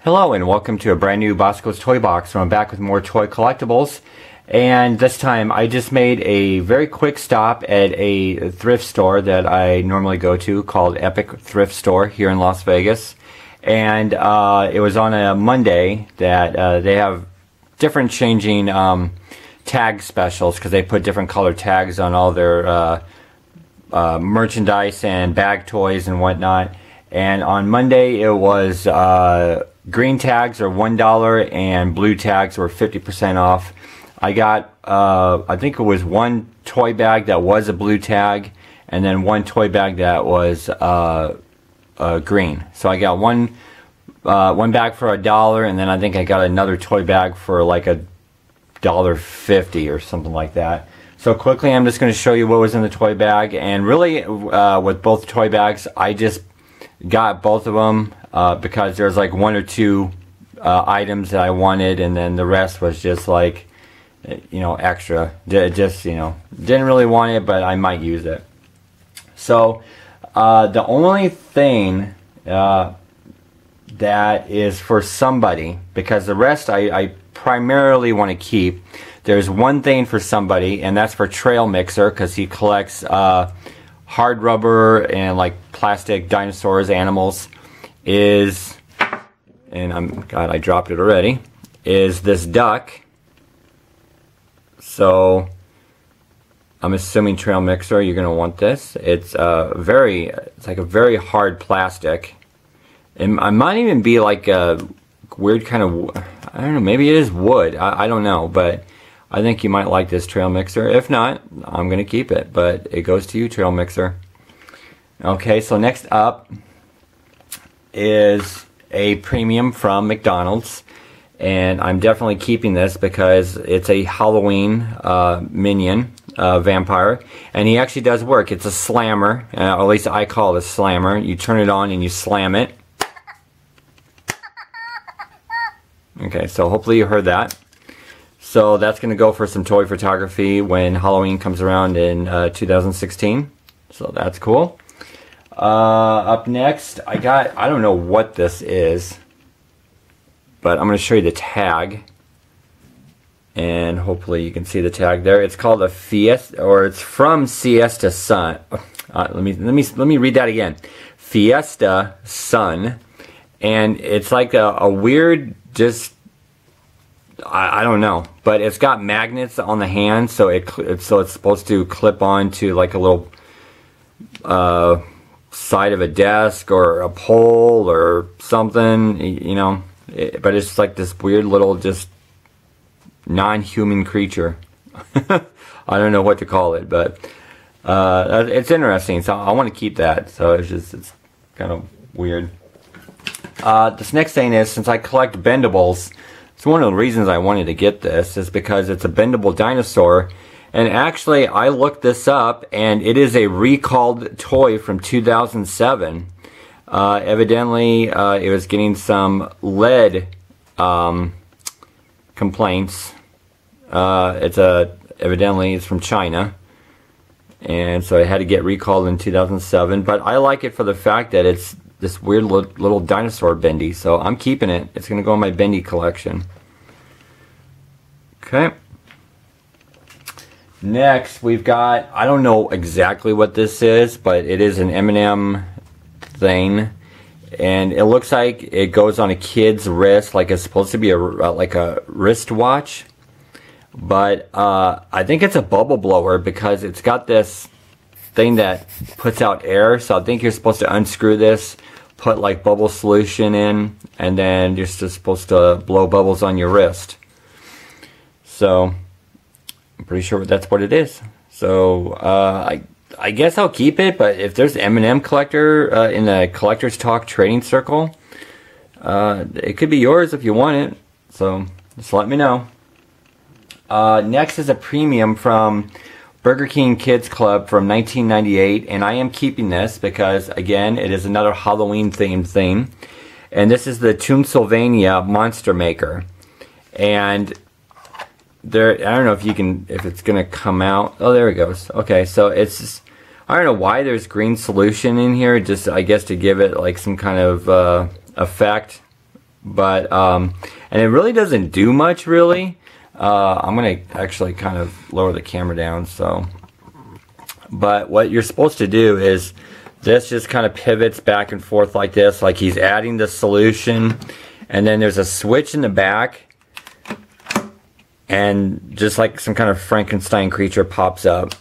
Hello and welcome to a brand new Bosko's Toy Box. So I'm back with more toy collectibles, and this time I just made a very quick stop at a thrift store that I normally go to called Epic Thrift Store here in Las Vegas. And it was on a Monday that they have different changing tag specials because they put different color tags on all their merchandise and bag toys and whatnot. And on Monday it was green tags are $1 and blue tags were 50% off. I got I think it was one toy bag that was a blue tag and then one toy bag that was green. So I got one bag for $1, and then I think I got another toy bag for like $1.50 or something like that. So quickly I'm just going to show you what was in the toy bag, and really with both toy bags I just got both of them because there's like one or two items that I wanted, and then the rest was just like, you know, extra. Just, you know, didn't really want it, but I might use it. So the only thing that is for somebody, because the rest I primarily want to keep. There's one thing for somebody, and that's for Trail Mixer, because he collects hard rubber and like plastic dinosaurs, animals. Is, and God, I dropped it already, is this duck. So I'm assuming Trail Mixer, you're gonna want this. It's it's like a very hard plastic. It might even be like a weird kind of, I don't know, maybe it is wood. I don't know, but I think you might like this, Trail Mixer. If not, I'm gonna keep it, but it goes to you, Trail Mixer. Okay, so next up is a premium from McDonald's, and I'm definitely keeping this because it's a Halloween minion vampire, and he actually does work. It's a slammer, or at least I call it a slammer. You turn it on and you slam it. Okay, so hopefully you heard that. So that's going to go for some toy photography when Halloween comes around in 2016. So that's cool. Up next, I don't know what this is, but I'm going to show you the tag, and hopefully you can see the tag there. It's called a Fiesta, or it's from Siesta Sun. Let me read that again. Fiesta Sun, and it's like a weird, just I don't know, but it's got magnets on the hand, so it's supposed to clip on to like a little side of a desk or a pole or something, you know. But it's like this weird little just non-human creature. I don't know what to call it, but it's interesting. So I want to keep that. So it's kind of weird. This next thing is, since I collect bendables, it's one of the reasons I wanted to get this is because it's a bendable dinosaur. And actually, I looked this up, and it is a recalled toy from 2007. Evidently, it was getting some lead complaints. Evidently, it's from China, and so it had to get recalled in 2007. But I like it for the fact that it's this weird little dinosaur bendy, so I'm keeping it. It's going to go in my bendy collection. Okay. Next, we've got, I don't know exactly what this is, but it is an M&M thing, and it looks like it goes on a kid's wrist, like it's supposed to be like a wristwatch, but I think it's a bubble blower because it's got this thing that puts out air, so I think you're supposed to unscrew this, put like bubble solution in, and then you're just supposed to blow bubbles on your wrist. So I'm pretty sure that's what it is. So I guess I'll keep it, but if there's M&M collector in the Collectors Talk trading circle, it could be yours if you want it. So just let me know. Next is a premium from Burger King Kids Club from 1998, and I am keeping this because, again, it is another Halloween themed thing. And this is the Toonsylvania Monster Maker. And there, I don't know if it's gonna come out. Oh, there it goes. Okay, so it's just, I don't know why there's green solution in here, just I guess to give it like some kind of effect. but and it really doesn't do much really. I'm gonna actually kind of lower the camera down, so. But what you're supposed to do is this just kind of pivots back and forth like this, like he's adding the solution, and then there's a switch in the back, and just like some kind of Frankenstein creature pops up.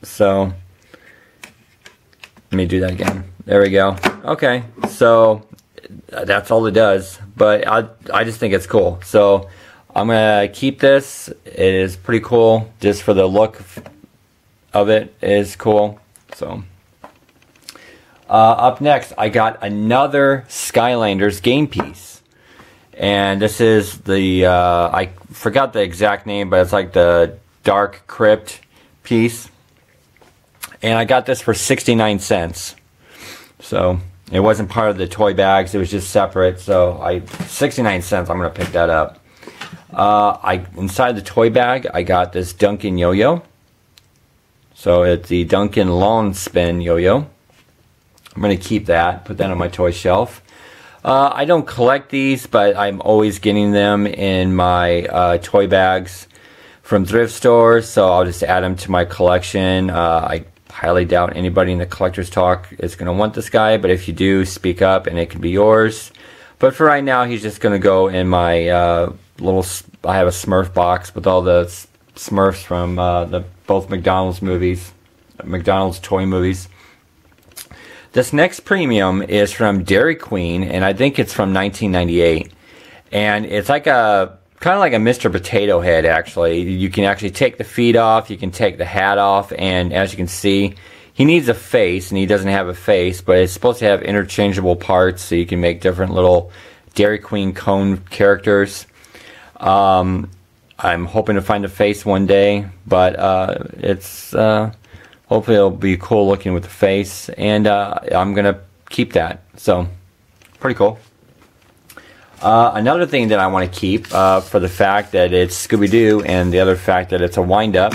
So let me do that again. There we go. Okay, so that's all it does, but I just think it's cool. So I'm gonna keep this. It is pretty cool, just for the look of it is cool. So up next, I got another Skylanders game piece, and this is the I forgot the exact name, but it's like the Dark Crypt piece, and I got this for 69 cents. So it wasn't part of the toy bags, it was just separate. So 69 cents, I'm gonna pick that up. Inside the toy bag, I got this Duncan yo-yo. So it's the Duncan Lawn Spin yo-yo. I'm going to keep that, put that on my toy shelf. I don't collect these, but I'm always getting them in my toy bags from thrift stores, so I'll just add them to my collection. I highly doubt anybody in the Collector's Talk is going to want this guy, but if you do, speak up and it can be yours. But for right now, he's just going to go in my I have a Smurf box with all the Smurfs from both McDonald's movies, McDonald's toy movies. This next premium is from Dairy Queen, and I think it's from 1998. And it's like a kind of like a Mr. Potato Head. Actually, you can actually take the feet off, you can take the hat off, and as you can see, he needs a face, and he doesn't have a face, but it's supposed to have interchangeable parts, so you can make different little Dairy Queen cone characters. I'm hoping to find a face one day, but it's hopefully it'll be cool looking with the face, and I'm gonna keep that. So pretty cool. Another thing that I want to keep for the fact that it's Scooby-Doo, and the other fact that it's a wind-up,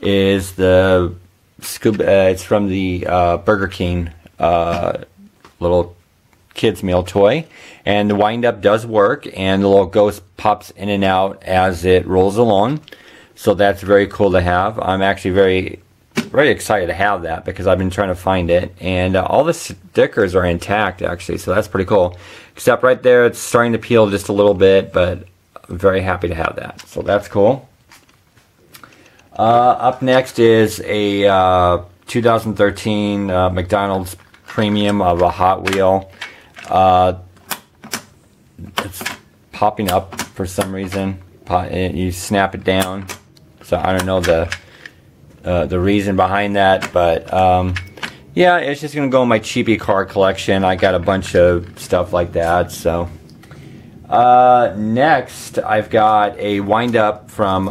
is the it's from the Burger King little kids meal toy, and the wind-up does work, and the little ghost pops in and out as it rolls along, so that's very cool to have. I'm actually very excited to have that because I've been trying to find it, and all the stickers are intact actually, so that's pretty cool, except right there it's starting to peel just a little bit, but I'm very happy to have that, so that's cool. Up next is a 2013 McDonald's Premium of a Hot Wheel. It's popping up for some reason. You snap it down, so I don't know the reason behind that, but yeah, it's just gonna go in my cheapy car collection. I got a bunch of stuff like that. So next I've got a wind up from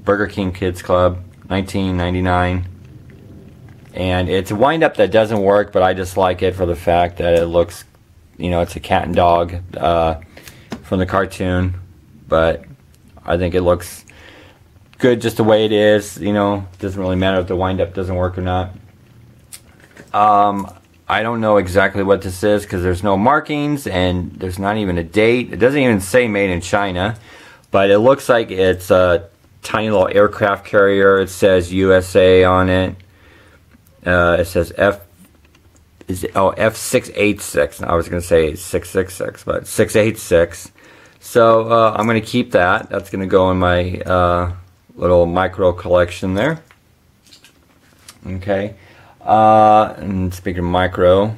Burger King Kids Club, 1999. And it's a wind-up that doesn't work, but I just like it for the fact that it looks, you know, it's a cat and dog from the cartoon. But I think it looks good just the way it is. You know, it doesn't really matter if the wind-up doesn't work or not. I don't know exactly what this is because there's no markings and there's not even a date. It doesn't even say made in China. But it looks like it's a tiny little aircraft carrier. It says USA on it. It says F686. I was going to say 666, but 686. So I'm going to keep that. That's going to go in my little micro collection there. Okay. And speaking of micro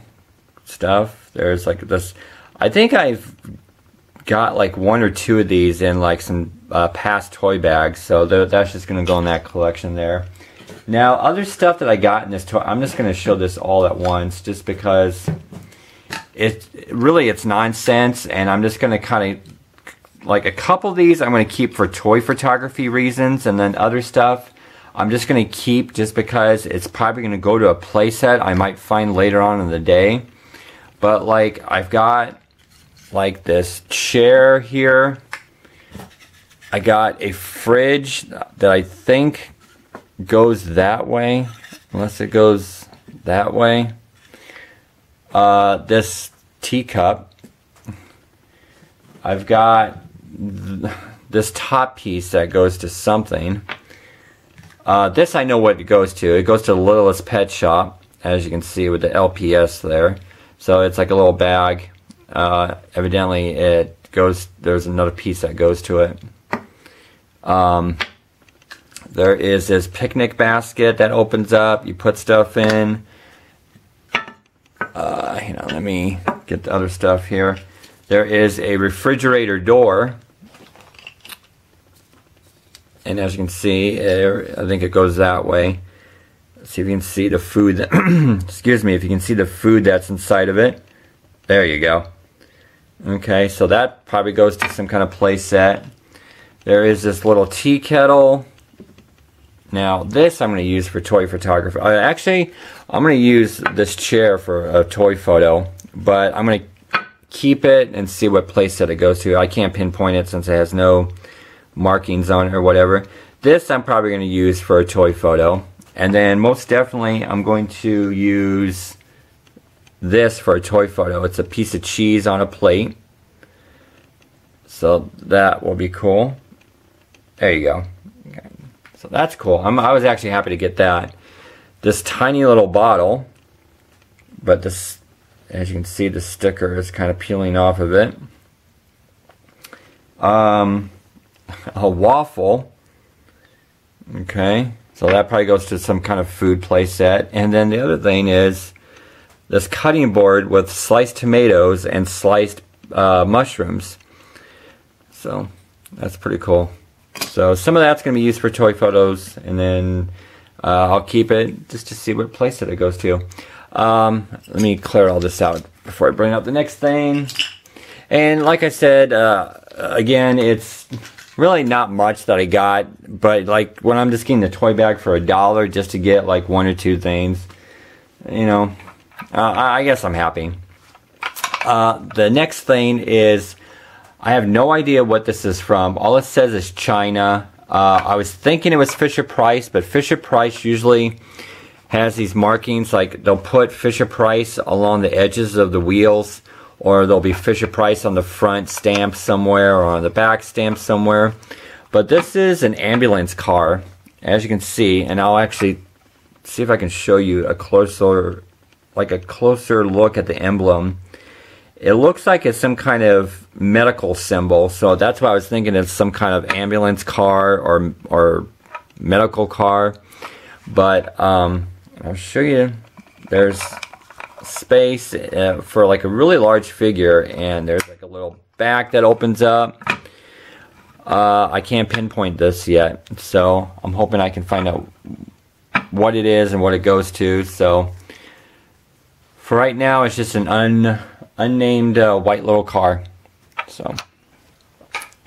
stuff, there's like this. I think I've got like one or two of these in like some past toy bags. So that's just going to go in that collection there. Now, other stuff that I got in this toy, I'm just going to show this all at once just because it's nonsense, and I'm just going to kind of, like a couple of these I'm going to keep for toy photography reasons, and then other stuff I'm just going to keep just because it's probably going to go to a playset I might find later on in the day. But like I've got like this chair here. I got a fridge that I think goes that way, unless it goes that way. This teacup I've got this top piece that goes to something. This I know what it goes to. It goes to the Littlest Pet Shop, as you can see with the LPS there. So it's like a little bag. Evidently it goes, there's another piece that goes to it. There is this picnic basket that opens up. You put stuff in. Let me get the other stuff here. There is a refrigerator door. And as you can see, I think it goes that way. Let's see if you can see the food. Excuse me, if you can see the food that's inside of it. There you go. Okay, so that probably goes to some kind of play set. There is this little tea kettle. Now, this I'm going to use for toy photography. Actually, I'm going to use this chair for a toy photo, but I'm going to keep it and see what play set it goes to. I can't pinpoint it since it has no markings on it or whatever. This I'm probably going to use for a toy photo, and then most definitely I'm going to use this for a toy photo. It's a piece of cheese on a plate, so that will be cool. There you go. Okay. So that's cool. I was actually happy to get that. This tiny little bottle, but this, as you can see, the sticker is kind of peeling off of it. A waffle. Okay, so that probably goes to some kind of food play set. And then the other thing is this cutting board with sliced tomatoes and sliced mushrooms. So that's pretty cool. So some of that's going to be used for toy photos, and then I'll keep it just to see what place that it goes to. Let me clear all this out before I bring up the next thing. And like I said, again, it's really not much that I got, but like when I'm just getting the toy bag for $1 just to get like 1 or 2 things, you know, I guess I'm happy. The next thing is, I have no idea what this is from. All it says is China. I was thinking it was Fisher-Price, but Fisher-Price usually has these markings, like they'll put Fisher-Price along the edges of the wheels, or there'll be Fisher-Price on the front stamp somewhere, or on the back stamp somewhere. But this is an ambulance car, as you can see, and I'll actually see if I can show you a closer look at the emblem. It looks like it's some kind of medical symbol, so that's why I was thinking it's some kind of ambulance car or medical car. But I'll show you. There's space for like a really large figure, and there's like a little back that opens up. I can't pinpoint this yet, so I'm hoping I can find out what it is and what it goes to. So for right now, it's just an unnamed white little car. So,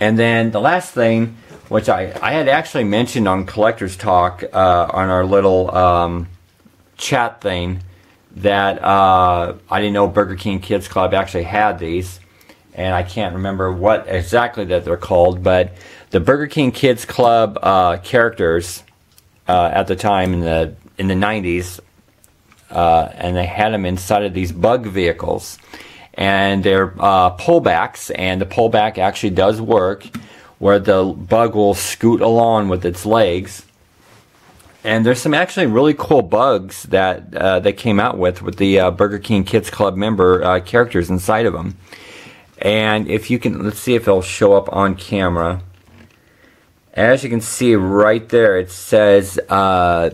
and then the last thing, which I had actually mentioned on Collector's Talk on our little chat thing, that I didn't know Burger King Kids Club actually had these, and I can't remember what exactly that they're called, but the Burger King Kids Club characters at the time in the 90s, and they had them inside of these bug vehicles. And they're pullbacks, and the pullback actually does work, where the bug will scoot along with its legs. And there's some actually really cool bugs that they came out with the Burger King Kids Club member characters inside of them. And if you can, let's see if it'll show up on camera. As you can see right there, it says, I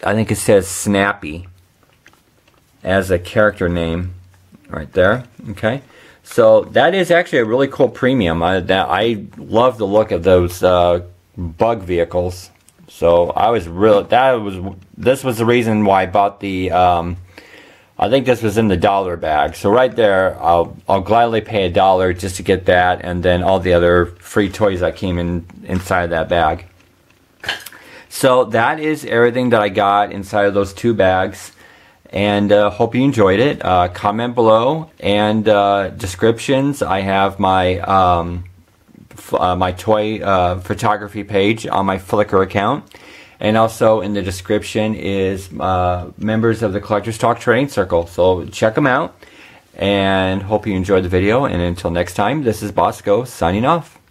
think it says Snappy as a character name. Right there, okay. So that is actually a really cool premium. I love the look of those bug vehicles. So I was this was the reason why I bought the. I think this was in the $1 bag. So right there, I'll gladly pay $1 just to get that, and then all the other free toys that came inside of that bag. So that is everything that I got inside of those 2 bags. And hope you enjoyed it. Comment below, and descriptions. I have my my toy photography page on my Flickr account, and also in the description is members of the Collector's Talk Trading Circle. So check them out. and hope you enjoyed the video. And until next time, this is Bosko signing off.